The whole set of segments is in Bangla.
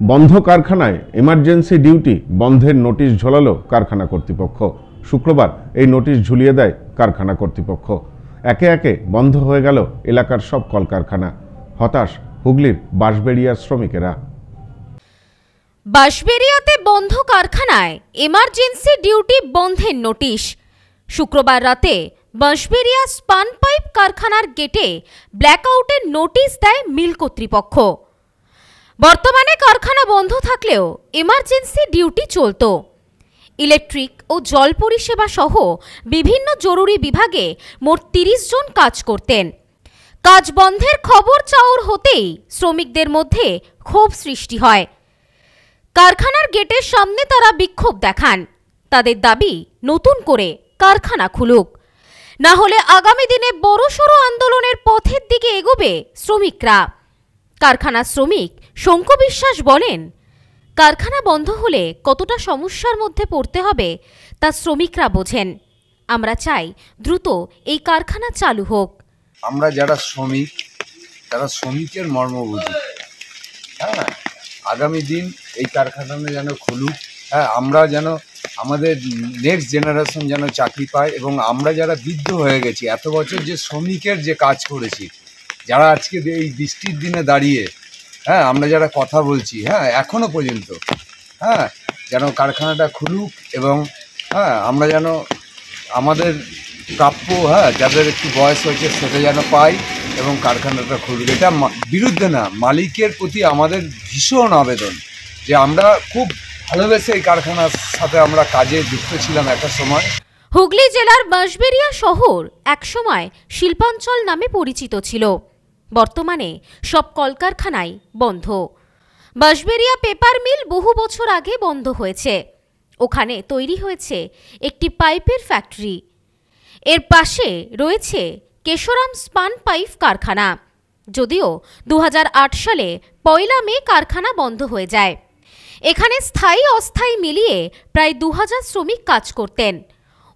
বন্ধ কারখানায় এমার্জেন্সি ডিউটি বন্ধের নোটিশ ঝোলালো কারখানা কর্তৃপক্ষ। শুক্রবার এই নোটিশ ঝুলিয়ে দেয় কারখানা কর্তৃপক্ষ। একে একে বন্ধ হয়ে গেল এলাকার সব কলকারখানা। হতাশ হুগলির বাঁশবেড়িয়ার শ্রমিকেরা। বাঁশবেড়িয়াতে বন্ধ কারখানায় এমার্জেন্সি ডিউটি বন্ধের নোটিশ। শুক্রবার রাতে বাঁশবেড়িয়া স্পান পাইপ কারখানার গেটে ব্ল্যাকআউটের নোটিশ দেয় মিল কর্তৃপক্ষ। বর্তমানে কারখানা বন্ধ থাকলেও এমার্জেন্সি ডিউটি চলত। ইলেকট্রিক ও জল পরিষেবা সহ বিভিন্ন জরুরি বিভাগে মোট ৩০ জন কাজ করতেন। কাজ বন্ধের খবর চাউর হতেই শ্রমিকদের মধ্যে ক্ষোভ সৃষ্টি হয়। কারখানার গেটের সামনে তারা বিক্ষোভ দেখান। তাদের দাবি নতুন করে কারখানা খুলুক, না হলে আগামী দিনে বড়সড় আন্দোলনের পথের দিকে এগোবে শ্রমিকরা। কারখানা শ্রমিক শঙ্কু বিশ্বাস বলেন, কারখানা বন্ধ হলে কতটা সমস্যার মধ্যে পড়তে হবে তা শ্রমিকরা বোঝেন। আমরা চাই দ্রুত এই কারখানা চালু হোক। আমরা যারা শ্রমিক তারা শ্রমিকের মর্ম বুঝি। হ্যাঁ, আগামী দিন এই কারখানা যেন খুলুক। হ্যাঁ, আমরা যেন আমাদের নেক্সট জেনারেশন যেন চাকরি পায়, এবং আমরা যারা বৃদ্ধ হয়ে গেছি, এত বছর যে শ্রমিকের যে কাজ করেছি, যারা আজকে এই বৃষ্টির দিনে দাঁড়িয়ে আমরা যারা কথা বলছি, এখনো পর্যন্ত যেন কারখানাটা খুলুক, এবং আমরা যেন আমাদের প্রাপ্য যাদের একটু বয়স হয়েছে সেটা যেন পাই, এবং কারখানাটা খুলুক। এটা বিরুদ্ধে না, মালিকের প্রতি আমাদের ভীষণ আবেদন যে আমরা খুব ভালোবেসে এই কারখানার সাথে আমরা কাজে যুক্ত ছিলাম একটা সময়। হুগলি জেলার বাঁশবেড়িয়া শহর একসময় শিল্পাঞ্চল নামে পরিচিত ছিল। বর্তমানে সব কলকারখানাই বন্ধ। বাঁশবেড়িয়া পেপার মিল বহু বছর আগে বন্ধ হয়েছে। ওখানে তৈরি হয়েছে একটি পাইপের ফ্যাক্টরি। এর পাশে রয়েছে কেশরাম স্পান পাইপ কারখানা। যদিও 2008 সালে 1 মে কারখানা বন্ধ হয়ে যায়। এখানে স্থায়ী অস্থায়ী মিলিয়ে প্রায় 2000 শ্রমিক কাজ করতেন।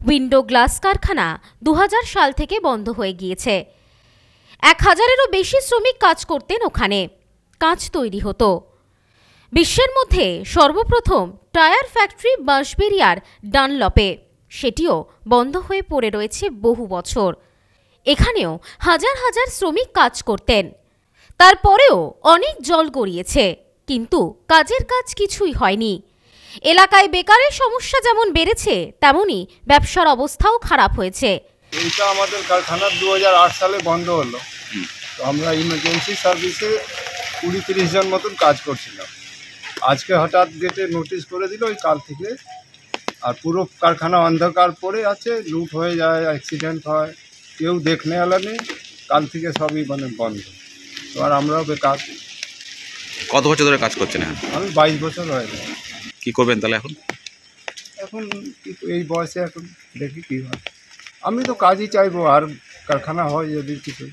উইন্ডো গ্লাস কারখানা 2000 সাল থেকে বন্ধ হয়ে গিয়েছে। 1000-এরও বেশি শ্রমিক কাজ করতেন ওখানে। কাঁচ তৈরি হতো। বিশ্বের মধ্যে সর্বপ্রথম টায়ার ফ্যাক্টরি বাঁশবেড়িয়ার ডানলপে, সেটিও বন্ধ হয়ে পড়ে রয়েছে বহু বছর। এখানেও হাজার হাজার শ্রমিক কাজ করতেন। তারপরেও অনেক জল গড়িয়েছে, কিন্তু কাজের কাজ কিছুই হয়নি। এলাকায় বেকারের সমস্যা যেমন বেড়েছে, তেমনি ব্যবসার অবস্থাও খারাপ হয়েছে। এইটা আমাদের কারখানা 2008 সালে বন্ধ হলো। তো আমরা ইমার্জেন্সি সার্ভিসে 20-30 জন মতন কাজ করছিলাম। আজকে হঠাৎ গেটে নোটিশ করে দিল ওই কাল থেকে, আর পুরো কারখানা অন্ধকার পড়ে আছে, লুট হয়ে যায়, অ্যাক্সিডেন্ট হয়, কেউ দেখনে আলা নেই। কাল থেকে সবই বন্ধ। তো আর আমরাও বেকার। কত বছর ধরে কাজ করছেন? আমি 22 বছর হয়ে গেছে। কি করবেন তাহলে এখন এই বয়সে এখন দেখি কি হয়। আমি তো কাজই চাইবো, আর কারখানা হয় যদি কিছু।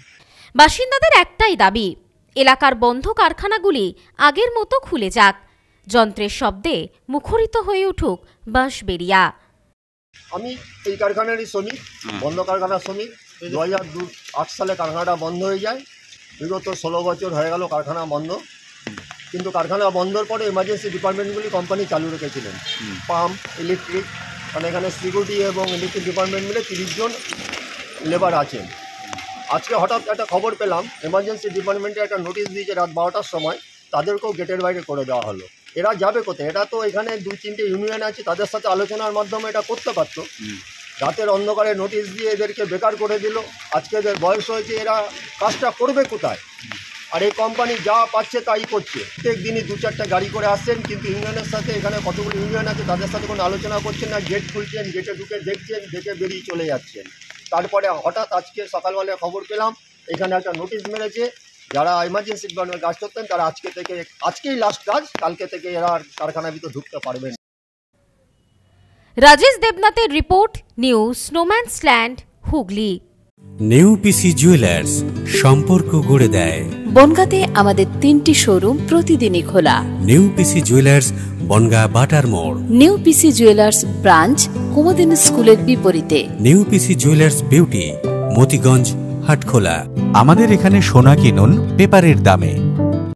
বাসিন্দাদের একটাই দাবি, এলাকার বন্ধ কারখানাগুলি আগের মতো খুলে যাক। যন্ত্রের শব্দে মুখরিত হয়ে উঠুক বাঁশবেড়িয়া। আমি এই কারখানারই শ্রমিক, বন্ধ কারখানার শ্রমিক। 2008 সালে কারখানাটা বন্ধ হয়ে যায়। বিগত 16 বছর হয়ে গেল কারখানা বন্ধ। কিন্তু কারখানা বন্ধর পরে এমার্জেন্সি ডিপার্টমেন্টগুলি কোম্পানি চালু রেখেছিলেন। পাম্প, ইলেকট্রিক, মানে এখানে সিকিউরিটি এবং ইলেকট্রিক ডিপার্টমেন্ট মিলে 30 জন লেবার আছেন। আজকে হঠাৎ একটা খবর পেলাম, এমার্জেন্সি ডিপার্টমেন্টে একটা নোটিশ দিয়েছে রাত 12টার সময়, তাদেরকেও গেটের বাইরে করে দেওয়া হলো। এরা যাবে কোথায়? এটা তো এখানে 2-3টে ইউনিয়ন আছে, তাদের সাথে আলোচনার মাধ্যমে এটা করতে পারতো। রাতের অন্ধকারে নোটিশ দিয়ে এদেরকে বেকার করে দিল। আজকে এদের বয়স হয়েছে, এরা কাজটা করবে কোথায়? আর এই কোম্পানি যা পাচ্ছে তাই করছে। প্রত্যেক দিনই 2-4টা গাড়ি করে আসছেন, কিন্তু ইউনিয়নের সাথে, এখানে কতগুলো ইউনিয়ন আছে, তাদের সাথে কোনো আলোচনা করছেন না। গেট খুলছেন, গেটে ঢুকে দেখছেন, দেখে বেরিয়ে চলে যাচ্ছেন। তারপরে হঠাৎ আজকে সকালবেলায় খবর পেলাম এখানে একটা নোটিশ মেরেছে, যারা এমার্জেন্সি ডিপার্টমেন্টে কাজ করতেন তারা আজকেই লাস্ট কাজ, কালকে থেকে এরা কারখানার ভিতর ঢুকতে পারবেন। রাজেশ দেবনাথের রিপোর্ট, নিউজ স্নোম্যান্সল্যান্ড, হুগলি। নিউ পিসি জুয়েলার্স, সম্পর্ক গড়ে দেয়। বনগাঁতে আমাদের 3টি শোরুম প্রতিদিনই খোলা। নিউ পিসি জুয়েলার্স, বনগাঁ বাটার মোড়। New PC Jewellers branch, Kumudini স্কুলের বিপরীতে। New PC Jewellers beauty, Motiganj, Hatkhola. আমাদের এখানে সোনা কিনুন পেপারের দামে।